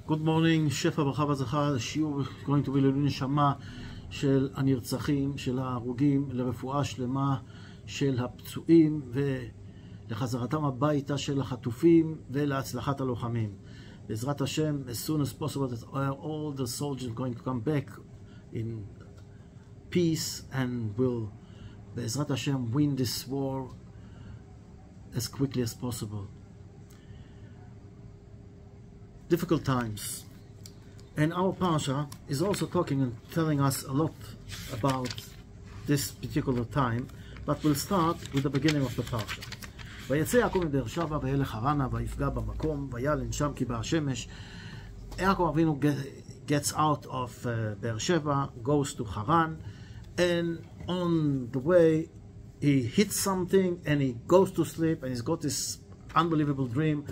Good morning, שפע ברכה והצלחה. השיעור going to be לעילוי נשמה של הנרצחים, של ההרוגים, לרפואה שלמה של הפצועים ולחזרתם הביתה של החטופים ולהצלחת הלוחמים. בעזרת השם, as soon as possible that all the soldiers are going to come back in peace and will, בעזרת השם, win this war as quickly as possible. Difficult times, and our parasha is also talking and telling us a lot about this particular time, but we'll start with the beginning of the parasha. Vayetze יעקב מבאר שבע וילך חרנה ויפגע במקום וילן שם כי באה השמש. יעקב אבינו gets out of באר שבע, goes to Haran, and on the way he hits something and he goes to sleep, and he's got this unbelievable dream.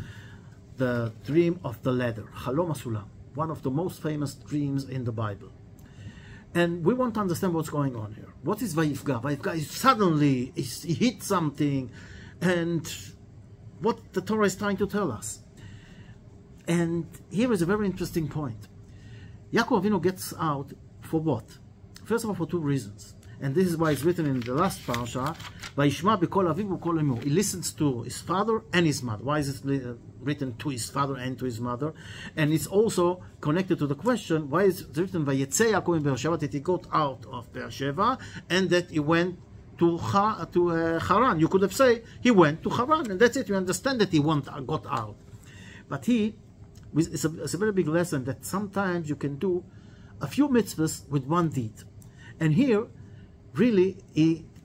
The dream of the ladder, Chalom HaSulam, one of the most famous dreams in the Bible. And we want to understand what's going on here. What is Vayifga? Vayifga is suddenly, he hit something, and what the Torah is trying to tell us. And here is a very interesting point. Yaakov Avinu gets out for what? First of all, for two reasons. And this is why it's written in the last parasha, Vayishma b'kol aviv u'kol emo. He listens to his father and his mother. Why is it written to his father and to his mother? And it's also connected to the question, why is it written Vayetze Yaakov in Be'er Sheva, that he got out of Be'er Sheva and that he went to Haran. You could have said he went to Haran, and that's it. You understand that he got out. But it's a very big lesson that sometimes you can do a few mitzvahs with one deed. And here, really,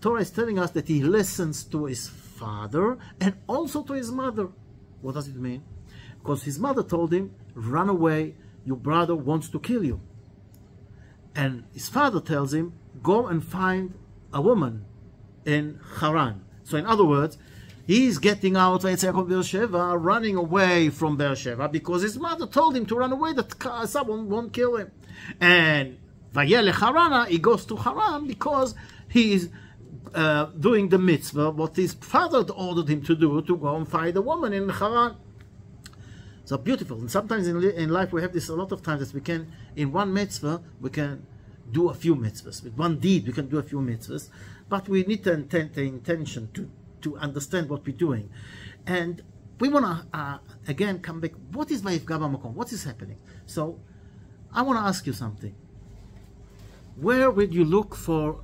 Torah is telling us that he listens to his father and also to his mother. What does it mean? Because his mother told him, run away, your brother wants to kill you. And his father tells him, go and find a woman in Haran. So in other words, he's getting out of Be'er Sheva, running away from Be'er Sheva, because his mother told him to run away, that someone won't kill him. And Vayelech Harana, he goes to Haran because he is doing the mitzvah, what his father ordered him to do, to go and find a woman in Haran. So beautiful. And sometimes in life we have this a lot of times, that we can, in one mitzvah, we can do a few mitzvahs. With one deed, we can do a few mitzvahs. But we need the intention to understand what we're doing. And we want to, again, come back. What is Vayifga b'makom? What is happening? So, I want to ask you something. Where would you look for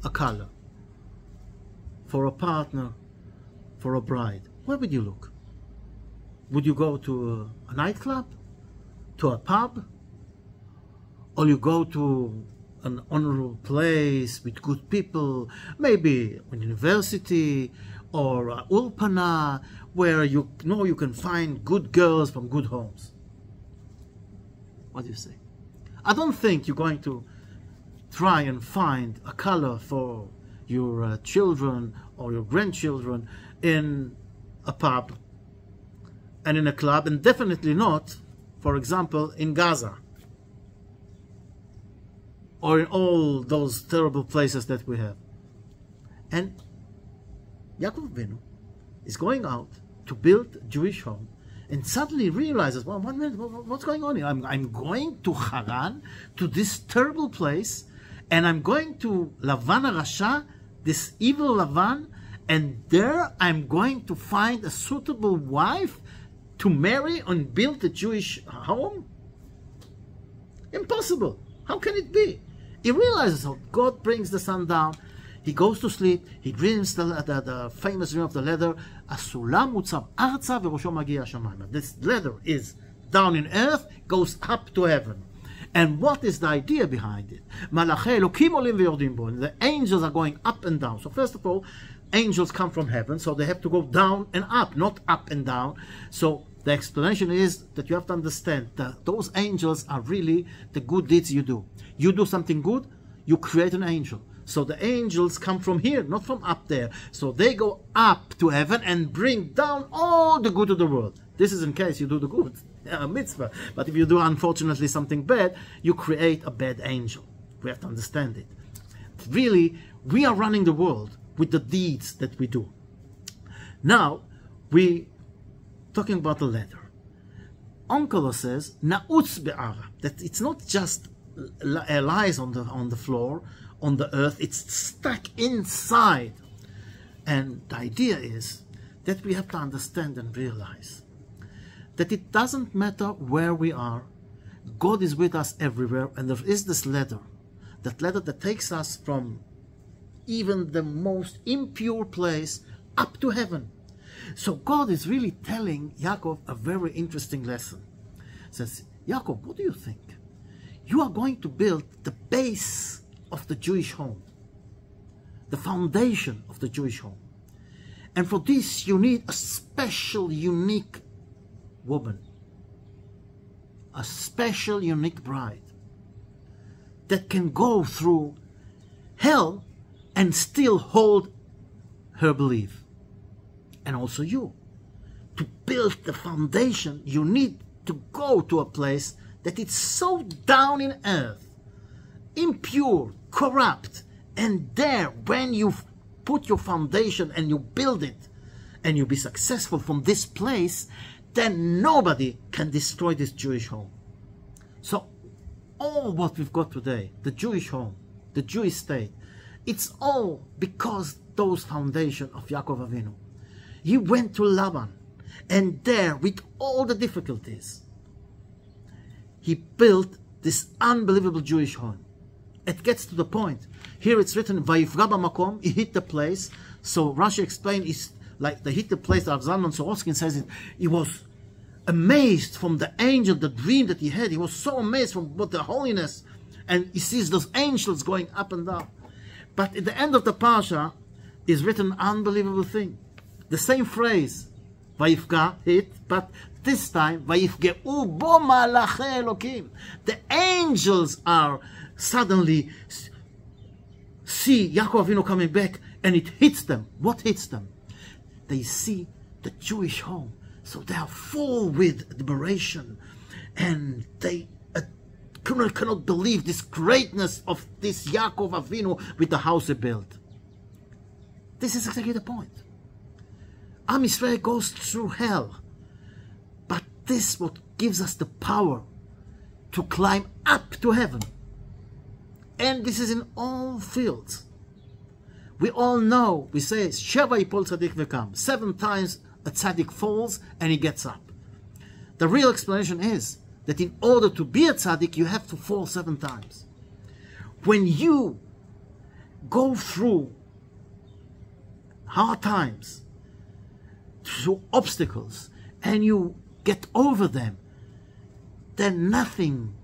a color, for a partner, for a bride? Where would you look? Would you go to a nightclub, to a pub, or you go to an honorable place with good people, maybe a university or a ulpana, where you know you can find good girls from good homes? What do you say? I don't think you're going to try and find a color for your children or your grandchildren in a pub and in a club, and definitely not, for example, in Gaza or in all those terrible places that we have. And Yaakov Avinu is going out to build a Jewish home, and suddenly realizes, well, 1 minute, what's going on here? I'm going to Haran, to this terrible place, and I'm going to Lavan HaRasha, this evil Lavan, and there I'm going to find a suitable wife to marry and build a Jewish home? Impossible. How can it be? He realizes how God brings the sun down. He goes to sleep. He dreams the famous dream of the ladder. Asulam mutzav arza v'rosho magia shamayma. This ladder is down in earth, goes up to heaven. And what is the idea behind it? Malachei Elokim olim v'yordim bo. The angels are going up and down. So first of all, angels come from heaven, so they have to go down and up, not up and down. So the explanation is that you have to understand that those angels are really the good deeds you do. You do something good, you create an angel. So the angels come from here, not from up there. So they go up to heaven and bring down all the good of the world. This is in case you do the good mitzvah. But if you do, unfortunately, something bad, you create a bad angel. We have to understand it. Really, we are running the world with the deeds that we do. Now, we talking about the ladder. Onkelos says, Na'utz be'ara, that it's not just lies on the floor, on the earth, it's stuck inside. And the idea is that we have to understand and realize that it doesn't matter where we are, God is with us everywhere, and there is this ladder, that takes us from even the most impure place up to heaven. So God is really telling Yaakov a very interesting lesson. He says, Yaakov, what do you think? You are going to build the base of the Jewish home, the foundation of the Jewish home. And for this you need a special, unique woman, a special, unique bride that can go through hell and still hold her belief. And also you. To build the foundation, you need to go to a place that it's so down in earth, impure, corrupt, and there, when you put your foundation and you build it, and you be successful from this place, then nobody can destroy this Jewish home. So all what we've got today, the Jewish home, the Jewish state, it's all because those foundations of Yaakov Avinu. He went to Laban, and there, with all the difficulties, he built this unbelievable Jewish home. It gets to the point. Here it's written, Vayifga b'makom, he hit the place. So Rashi explained, it's like they hit the place. Rav Zalman Sorokin says it. He was amazed from the angel, the dream that he had. He was so amazed from what the holiness, and he sees those angels going up and down. But at the end of the parsha is written an unbelievable thing. The same phrase, Vayifga, hit, but this time, Vayifge'u bo malachei Elokim. The angels are suddenly see Yaakov Avinu coming back, and it hits them. What hits them? They see the Jewish home. So they are full with admiration, and they cannot believe this greatness of this Yaakov Avinu with the house he built. This is exactly the point. Am Yisrael goes through hell, but this is what gives us the power to climb up to heaven. And this is in all fields. We all know, we say, Sheva yipol tzaddik v'kam. 7 times a tzaddik falls and he gets up. The real explanation is that in order to be a tzaddik, you have to fall 7 times. When you go through hard times, through obstacles, and you get over them, then nothing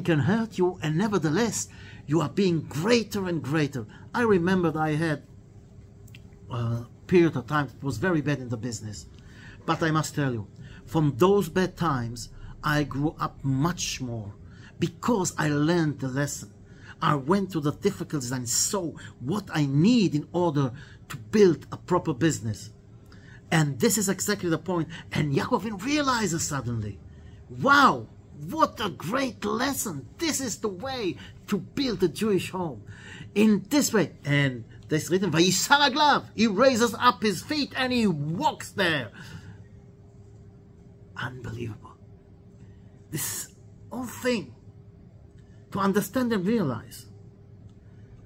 can hurt you, and nevertheless, you are being greater and greater. I remember that I had a period of time that was very bad in the business. But I must tell you, from those bad times, I grew up much more because I learned the lesson. I went through the difficulties and saw what I need in order to build a proper business. And this is exactly the point. And Yaakov realizes suddenly, wow, what a great lesson. This is the way to build a Jewish home. In this way. And there's written, Vayisar raglav. He raises up his feet and he walks there. Unbelievable. This whole thing, to understand and realize,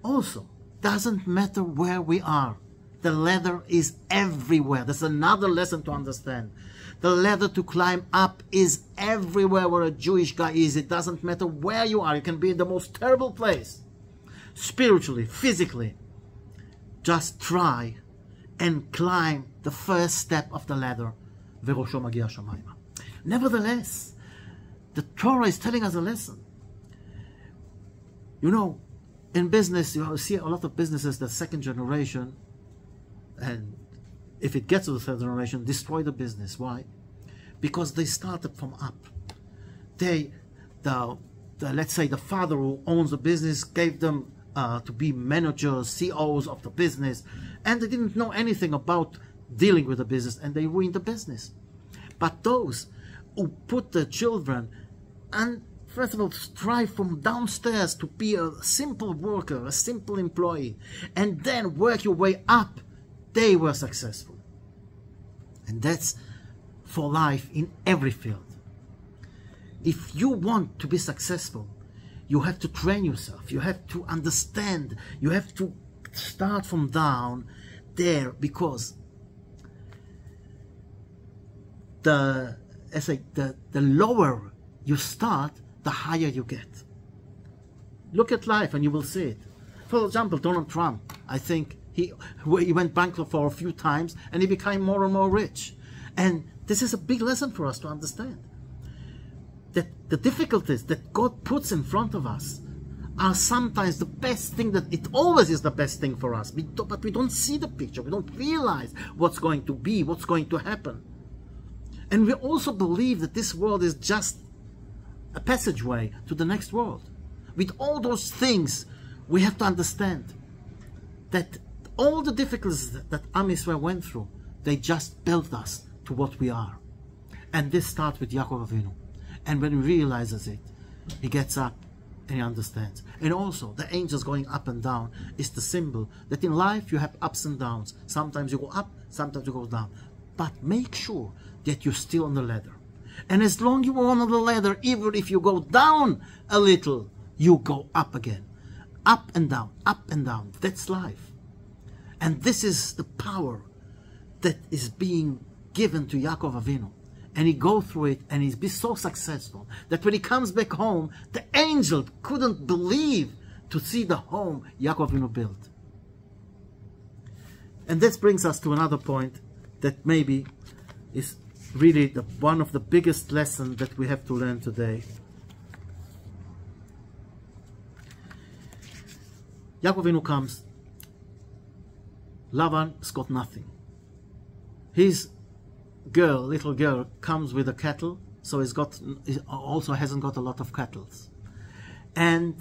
also, doesn't matter where we are. The ladder is everywhere. There's another lesson to understand. The ladder to climb up is everywhere where a Jewish guy is. It doesn't matter where you are. You can be in the most terrible place. Spiritually, physically. Just try and climb the first step of the ladder. Nevertheless, the Torah is telling us a lesson. You know, in business, you see a lot of businesses, the second generation, and if it gets to the third generation, destroy the business. Why? Because they started from up. Let's say the father who owns the business gave them to be managers, CEOs of the business, and they didn't know anything about dealing with the business, and they ruined the business. But those who put the children, and first of all, strive from downstairs to be a simple worker, a simple employee, and then work your way up, they were successful. And that's for life in every field. if you want to be successful, you have to train yourself. You have to understand. You have to start from down there, because the lower you start, the higher you get. Look at life and you will see it. For example, Donald Trump, I think he went bankrupt for a few times and he became more and more rich. And this is a big lesson for us to understand. That the difficulties that God puts in front of us are sometimes the best thing, that it always is the best thing for us. But we don't see the picture. We don't realize what's going to be, what's going to happen. And we also believe that this world is just a passageway to the next world. With all those things, we have to understand that all the difficulties that Am Yisrael went through, they just built us to what we are. And this starts with Yaakov Avinu. And when he realizes it, he gets up and he understands. And also, the angels going up and down is the symbol that in life you have ups and downs. Sometimes you go up, sometimes you go down. But make sure that you're still on the ladder. And as long as you are on the ladder, even if you go down a little, you go up again. Up and down, up and down. That's life. And this is the power that is being given to Yaakov Avinu. And he go through it, and he's been so successful that when he comes back home, the angel couldn't believe to see the home Yaakov Avinu built. And this brings us to another point that maybe is really one of the biggest lessons that we have to learn today. Yaakov Avinu comes. Lavan's got nothing. His little girl comes with a cattle, so he also hasn't got a lot of cattle. And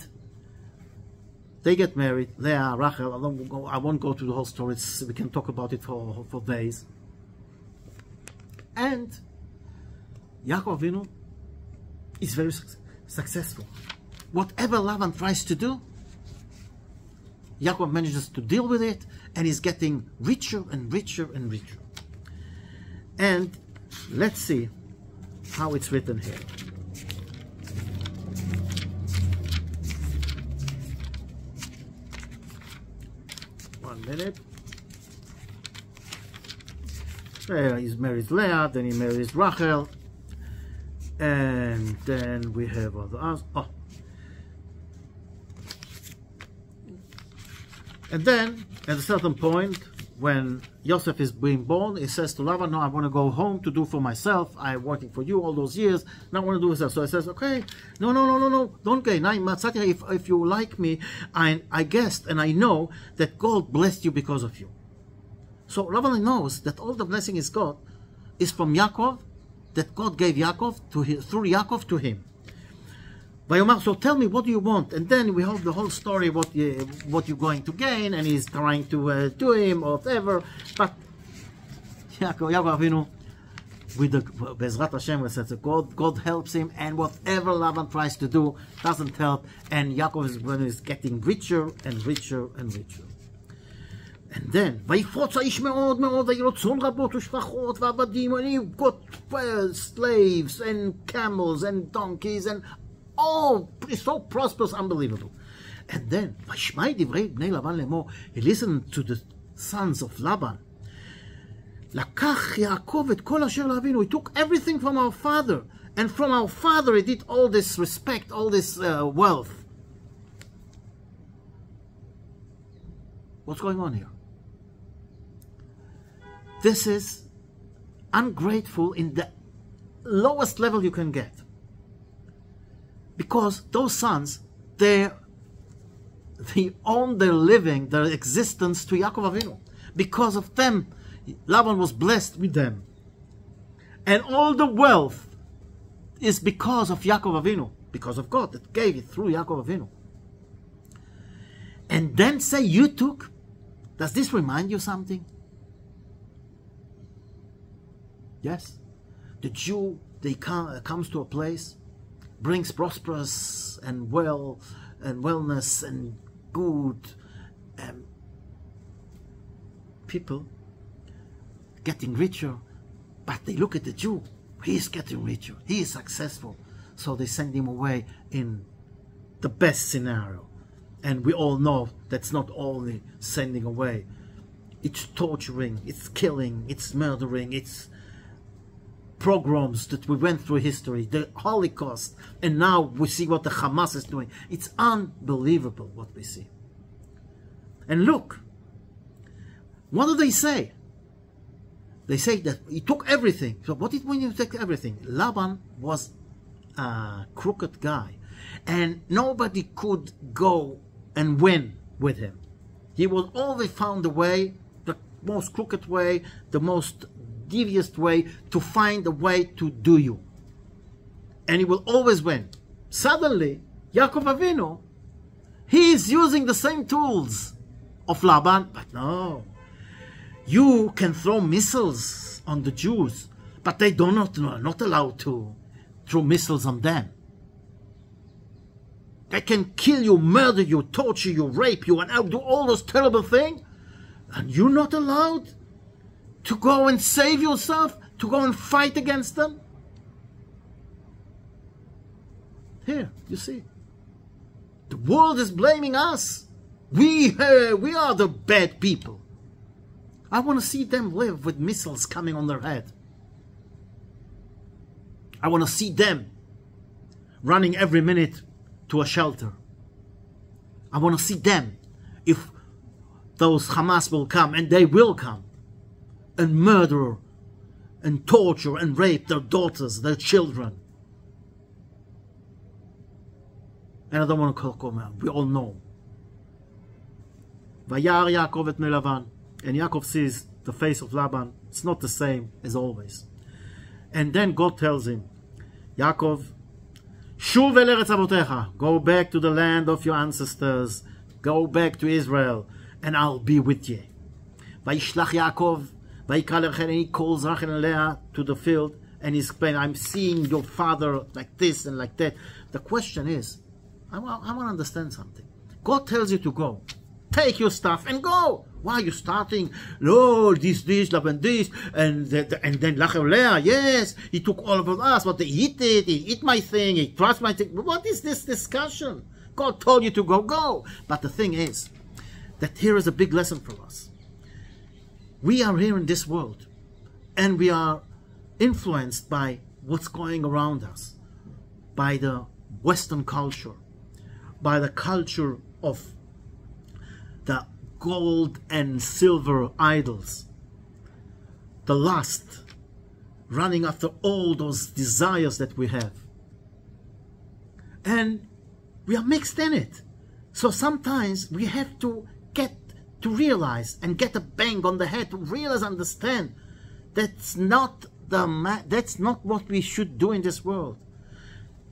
they get married. Leah, Rachel, I won't go through the whole story. We can talk about it for days. And Yaakov Avinu is very successful. Whatever Lavan tries to do, Yaakov manages to deal with it, and he's getting richer and richer and richer. And let's see how it's written here. One minute. He marries Leah, then he marries Rachel, and then we have other. And then at a certain point, when Yosef is being born, he says to Lavan, no, I want to go home to do for myself. I'm working for you all those years. Now I want to do this. So he says, okay, no, don't go. If you like me, I guessed and I know that God blessed you because of you. So Lavan knows that all the blessing is God is from Yaakov, that God gave Yaakov through Yaakov to him. So tell me, what do you want? And then we have the whole story, what you're going to gain, and he's trying to do him or whatever. But Yaakov Avinu, with the Bezrat Hashem, says God helps him, and whatever Lavan tries to do doesn't help. And Yaakov is getting richer and richer and richer. And then, ויפרוץ האיש מאוד מאוד, היו לו צאן רבות ושפחות ועבדים, and he got slaves and camels and donkeys and it's so prosperous, unbelievable. And then, וישמע דברי בני לבן לאמור, he listened to the sons of Laban. לקח יעקב את כל אשר לאבינו, he took everything from our father, and from our father he did all this respect, all this wealth. What's going on here? This is ungrateful in the lowest level you can get. Because those sons, they own their living, their existence to Yaakov Avinu. Because of them, Laban was blessed with them. And all the wealth is because of Yaakov Avinu, because of God that gave it through Yaakov Avinu. And then say you took. Does this remind you something? Yes. The Jew, comes to a place, brings prosperous and wellness and good people getting richer, but they look at the Jew. He is getting richer. He is successful. So they send him away in the best scenario. And we all know that's not only sending away. It's torturing, it's killing, it's murdering, it's pogroms that we went through history, the Holocaust, and now we see what the Hamas is doing. It's unbelievable what we see. And look, what do they say? They say that he took everything. So what did when you take everything? Laban was a crooked guy, and nobody could go and win with him. He will always found a way, the most crooked way, the most devious way, to find a way to do you. And he will always win. Suddenly, Yaakov Avinu, he is using the same tools of Laban, but no. You can throw missiles on the Jews, but they are not allowed to throw missiles on them. They can kill you, murder you, torture you, rape you, and do all those terrible things. And you're not allowed to go and save yourself, to go and fight against them? Here, you see. The world is blaming us. We are the bad people. I want to see them live with missiles coming on their head. I want to see them running every minute to a shelter. I want to see them, if those Hamas will come, and they will come, and murder and torture and rape their daughters, their children. And I don't want to call them, we all know. Vayar Yaakov et pnei Lavan. And Yaakov sees the face of Laban. It's not the same as always. And then God tells him, Yaakov, Shuv el eretz avotecha, go back to the land of your ancestors, go back to Israel, and I'll be with you. Vayishlach Yaakov, vayikra lerachel, and he calls Rachel and Leah to the field, and he's saying, I'm seeing your father like this and like that. The question is, I want to understand something. God tells you to go. Take your stuff and go. Why are you starting? No, this, and this, and then Rachel Leah, yes, he took all of us, but he eat my thing, he trusts my thing. What is this discussion? God told you to go, go. But the thing is, that here is a big lesson for us. We are here in this world, and we are influenced by what's going around us, by the Western culture, by the culture of the gold and silver idols, the lust, running after all those desires that we have. And we are mixed in it. So sometimes we have to get to realize and get a bang on the head to realize, understand that's not what we should do in this world.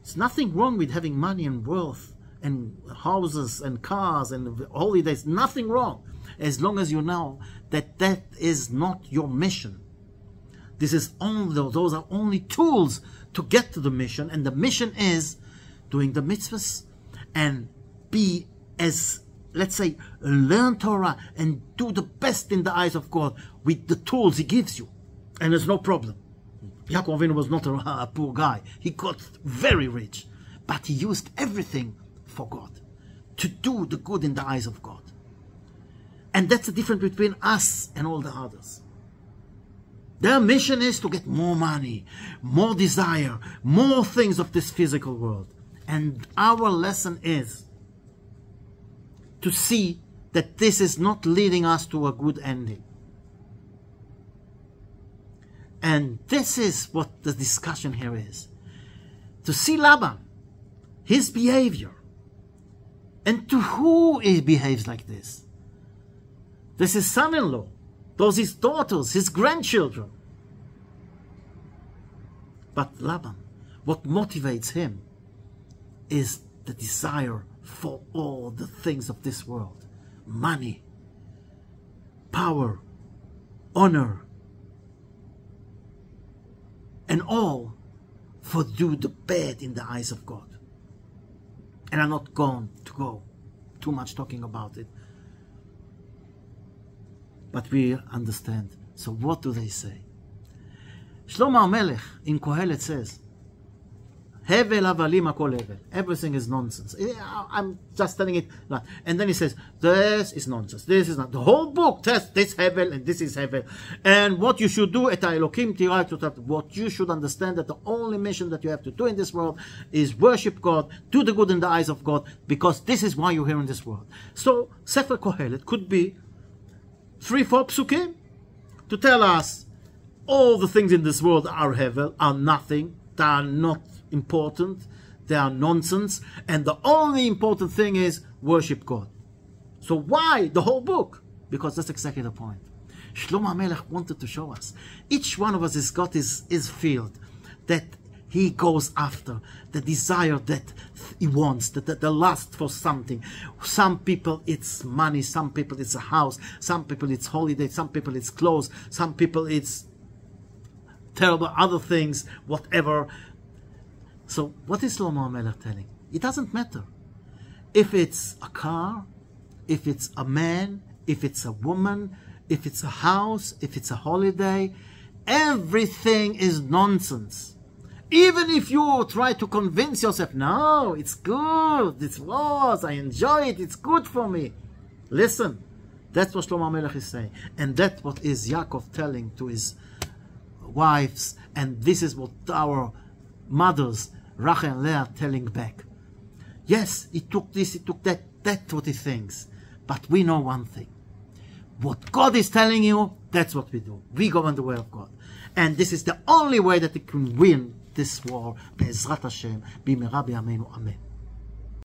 There's nothing wrong with having money and wealth and houses and cars and holidays, nothing wrong, as long as you know that that is not your mission. This is only, those are only tools to get to the mission, and the mission is doing the mitzvahs and be as, let's say, learn Torah and do the best in the eyes of God with the tools He gives you, and there's no problem. Yaakov Avinu was not a poor guy. He got very rich, but he used everything for God, to do the good in the eyes of God. And that's the difference between us and all the others. Their mission is to get more money, more desire, more things of this physical world. And our lesson is to see that this is not leading us to a good ending. And this is what the discussion here is. To see Laban, his behavior, and to who he behaves like this. This is son-in-law, those his daughters, his grandchildren. But Laban, what motivates him is the desire for all the things of this world. Money, power, honor, and all for do the bad in the eyes of God. And I'm not going to go too much talking about it. But we understand. So what do they say? Shlomo HaMelech in Kohelet says, Hevel avalim akol hevel. Everything is nonsense. I'm just telling it. And then he says, this is nonsense. This is not. The whole book tests this hevel and this is hevel. And what you should do, et Elokim tirah, what you should understand, that the only mission that you have to do in this world is worship God, do the good in the eyes of God, because this is why you're here in this world. So, Sefer Kohelet could be 3-4 psukim to tell us all the things in this world are hevel, are nothing, they are not important, they are nonsense, and the only important thing is worship God. So why the whole book? Because that's exactly the point. Shlomo HaMelech wanted to show us, each one of us has got his field that he goes after, the desire that he wants, the lust for something. Some people it's money, some people it's a house, some people it's holiday, some people it's clothes, some people it's terrible other things, whatever. So what is Shlomo HaMelech telling? It doesn't matter if it's a car, if it's a man, if it's a woman, if it's a house, if it's a holiday. Everything is nonsense. Even if you try to convince yourself, no, it's good, it was, I enjoy it, it's good for me. Listen, that's what Shlomo HaMelech is saying. And that's what is Yaakov telling to his wives. And this is what our mothers, Rachel and Leah, telling back. Yes, he took this, he took that, that's what he thinks. But we know one thing. What God is telling you, that's what we do. We go on the way of God. And this is the only way that we can win this war. Be'ezrat Hashem, b'mera b'yameinu, amen.